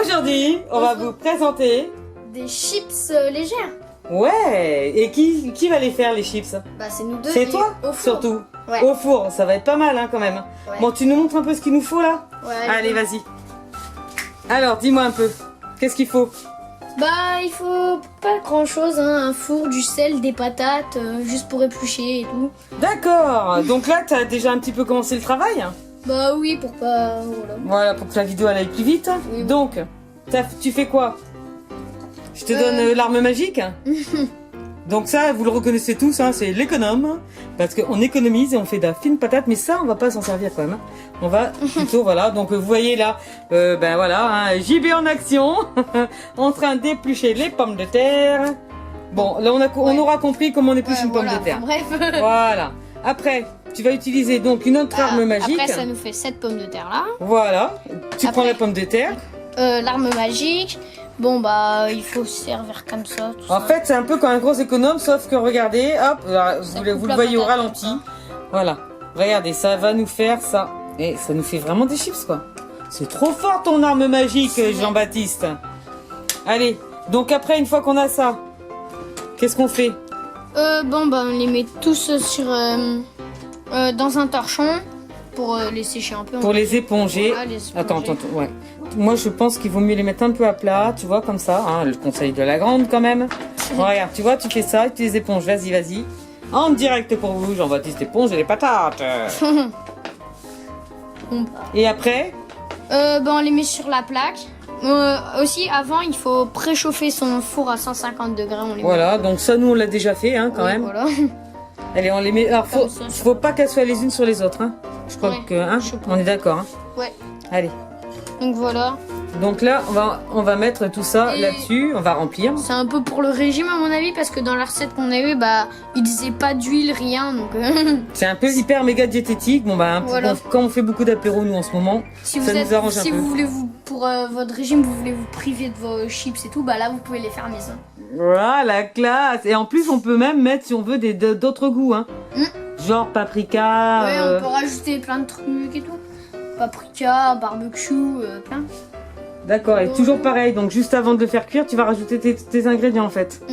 Aujourd'hui, on va vous présenter... Des chips légères. Ouais. Et qui va les faire, les chips? Bah c'est nous deux. C'est et toi, au four. surtout. Ouais. Au four, ça va être pas mal, hein, quand même. Ouais. Bon, tu nous montres un peu ce qu'il nous faut, là? Ouais, Allez, vas-y. Alors, dis-moi un peu. Qu'est-ce qu'il faut? Bah il faut pas grand chose, hein. Un four, du sel, des patates, juste pour éplucher et tout. D'accord. Donc là, t'as déjà un petit peu commencé le travail? Bah oui, pour pas... Voilà. Voilà, pour que la vidéo elle aille plus vite. Oui. Donc, tu fais quoi? Je te donne l'arme magique. Donc ça, vous le reconnaissez tous, hein, c'est l'économe. Parce qu'on économise et on fait de la fine patate. Mais ça, on va pas s'en servir quand même. Hein. On va plutôt, voilà. Donc vous voyez là, ben voilà, hein, JB en action. En train d'éplucher les pommes de terre. Bon, là on aura compris comment on épluche une pomme de terre. Bref. Voilà. Après, tu vas utiliser donc une autre arme magique. Après ça nous fait 7 pommes de terre là. Voilà. Tu prends Après, la pomme de terre. L'arme magique. Bon bah il faut se servir comme ça. Tout En ça. fait, c'est un peu comme un gros économe, sauf que regardez, hop, là, Ça vous coupe le la voyez au patate ralenti. comme Voilà. Regardez, ça va nous faire ça. Et ça nous fait vraiment des chips, quoi. C'est trop fort ton arme magique, Jean-Baptiste. Allez, donc après, une fois qu'on a ça, qu'est-ce qu'on fait? Bon bah on les met tous sur dans un torchon pour les sécher un peu. Pour les éponger. Voilà, les éponger. Attends, ouais. Moi, je pense qu'il vaut mieux les mettre un peu à plat, tu vois, comme ça. Hein, le conseil de la grande, quand même. Regarde, tu vois, tu fais ça et tu les éponges. Vas-y, vas-y. En direct pour vous, Jean-Baptiste éponge et les patates. Bon, bah. Et après? On les met sur la plaque. Aussi, avant, il faut préchauffer son four à 150 degrés. On les Voilà, donc ça, nous, on l'a déjà fait, hein, quand Oui, même. Voilà. Allez, on les met. Alors, Comme ça, faut pas qu'elles soient les unes sur les autres, hein. Je crois Ouais, que, hein, je sais pas. on est d'accord, hein. Ouais. Allez. Donc voilà. Donc là, on va mettre tout ça Et- là-dessus. On va remplir. C'est un peu pour le régime à mon avis parce que dans la recette qu'on a eue, bah ils disaient pas d'huile, rien. Donc C'est un peu hyper méga diététique. Bon, bah, Voilà. quand on fait beaucoup d'apéros, nous, en ce moment, si ça nous arrange un si peu. vous voulez pour votre régime, vous voulez vous priver de vos chips et tout, bah là vous pouvez les faire maison. Voilà, la classe. Et en plus, on peut même mettre, si on veut, d'autres goûts, hein. Genre paprika. Ouais, on peut rajouter plein de trucs et tout. Paprika, barbecue, plein. D'accord, et toujours pareil, donc juste avant de le faire cuire, tu vas rajouter tes ingrédients en fait.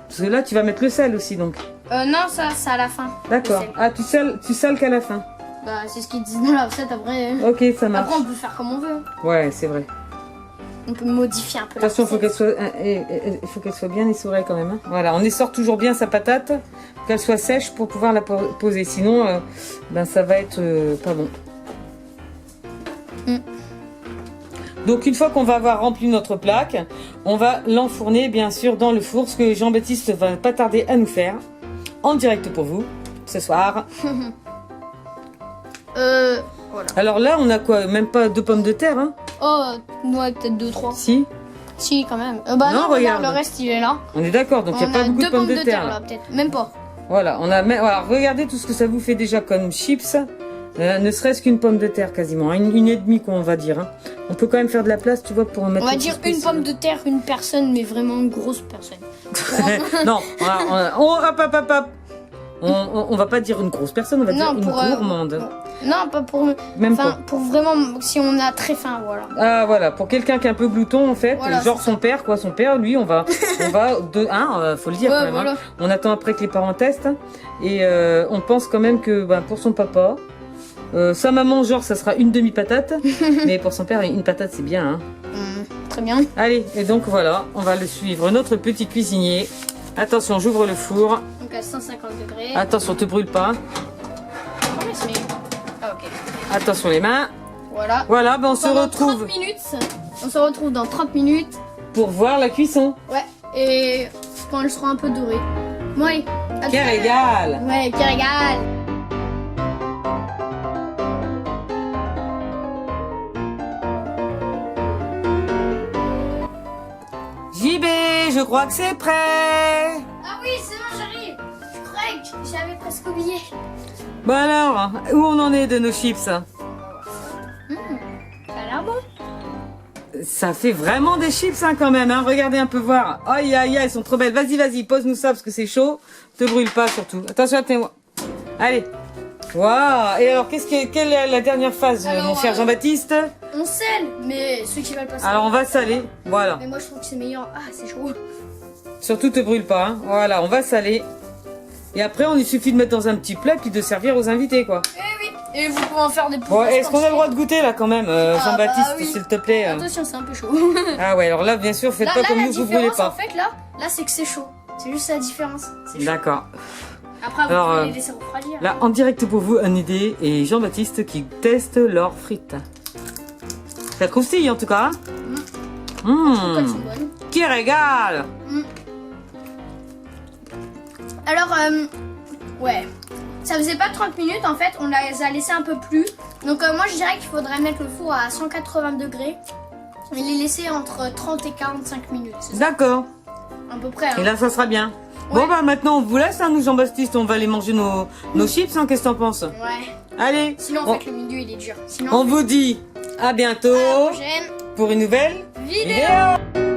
Parce que là, tu vas mettre le sel aussi, donc. Non, ça c'est à la fin. D'accord. Le sel. Ah, tu sales qu'à la fin. Bah c'est ce qu'ils disent dans la recette après. Ok, ça marche. Après on peut faire comme on veut. Ouais, c'est vrai. On peut modifier un peu. Attention, la faut recette. faut qu'elle soit bien essorée quand même. Hein. Voilà, on essore toujours bien sa patate, qu'elle soit sèche pour pouvoir la poser. Sinon, ben ça va être pas bon. Donc une fois qu'on va avoir rempli notre plaque, on va l'enfourner bien sûr dans le four, ce que Jean-Baptiste va pas tarder à nous faire en direct pour vous ce soir. Voilà. Alors là, on a quoi? Même pas 2 pommes de terre, hein? Oh, ouais, peut-être 2-3. Si, Si, quand même. Bah Non, non, regarde. regarde, le reste il est là. on est d'accord. Donc il n'y a pas beaucoup de pommes de terre là. là, peut-être. Même pas. Voilà, voilà, regardez tout ce que ça vous fait déjà comme chips. Ne serait-ce qu'une pomme de terre quasiment, une et demie qu'on va dire. Hein. On peut quand même faire de la place, tu vois, pour en mettre. On va le dire plus une pomme de terre, une personne, mais vraiment une grosse personne. Non, hop. On va pas dire une grosse personne, on va dire une gourmande. Non, pas pour. Même Enfin, pas. pour vraiment si on a très faim, voilà. Ah voilà, pour quelqu'un qui est un peu glouton en fait, Voilà, genre son père quoi, son père lui on va faut le dire Ouais, quand même. voilà. Hein. On attend après que les parents testent hein, et on pense quand même que pour son papa, sa maman genre ça sera une demi patate, mais pour son père une patate c'est bien. Hein. Très bien. Allez et donc voilà, on va le suivre notre petit cuisinier. Attention, j'ouvre le four. Donc à 150 degrés. Attention, te brûle pas. Combien c'est mis Ah ok. Attention les mains. Voilà. Voilà, ben on se Pendant retrouve 30 minutes. On se retrouve dans 30 minutes. pour voir la cuisson. Ouais. Et quand elles seront un peu dorées. Ouais. à tout Qui à l'heure. régale. Ouais, qui régale. JB, je crois que c'est prêt. Ah oui, c'est bon, j'arrive. Je croyais que j'avais presque oublié. Bon alors, où on en est de nos chips? Ça a l'air bon. Ça fait vraiment des chips hein, quand même, hein. Regardez un peu voir. Aïe aïe aïe, elles sont trop belles. Vas-y, pose-nous ça parce que c'est chaud. Te brûle pas surtout. Attention, tenez-moi. Allez. Waouh. Et alors, quelle est la dernière phase, Alors, mon cher Jean-Baptiste? On scelle, mais ceux qui veulent pas Alors, on va saler. Voilà. Mais moi, je trouve que c'est meilleur. Ah, c'est chaud. Surtout, te brûle pas. Hein. Voilà, on va saler. Et après, il suffit de mettre dans un petit plat puis de servir aux invités, quoi. Eh oui. Et vous pouvez en faire des Bon, pousses. est-ce qu'on a le droit de goûter là quand même, Jean-Baptiste, bah oui. s'il te plaît Attention, c'est un peu chaud. Ah ouais, alors là, bien sûr, faites pas comme la nous, vous brûlez différence, pas. en fait, là, c'est que c'est chaud. C'est juste la différence. C'est chaud. D'accord. Après, vous Alors, pouvez les laisser refroidir. Là, en direct pour vous, une idée et Jean-Baptiste qui teste leurs frites. Ça croustille en tout cas. Pourquoi elles sont bonnes. Qui régale. Alors, ouais. Ça faisait pas 30 minutes, en fait, on les a laissés un peu plus. Donc, moi, je dirais qu'il faudrait mettre le four à 180 degrés et les laisser entre 30 et 45 minutes. C'est ça, D'accord. à peu près. Hein. Et là, ça sera bien. Ouais. Bon, bah maintenant, on vous laisse, hein, nous, Jean-Baptiste. On va aller manger nos chips, hein, qu'est-ce que t'en penses? Ouais. Allez. Sinon, en fait, le milieu, il est dur. Sinon, On vous dit à bientôt à la prochaine pour une nouvelle vidéo. vidéo.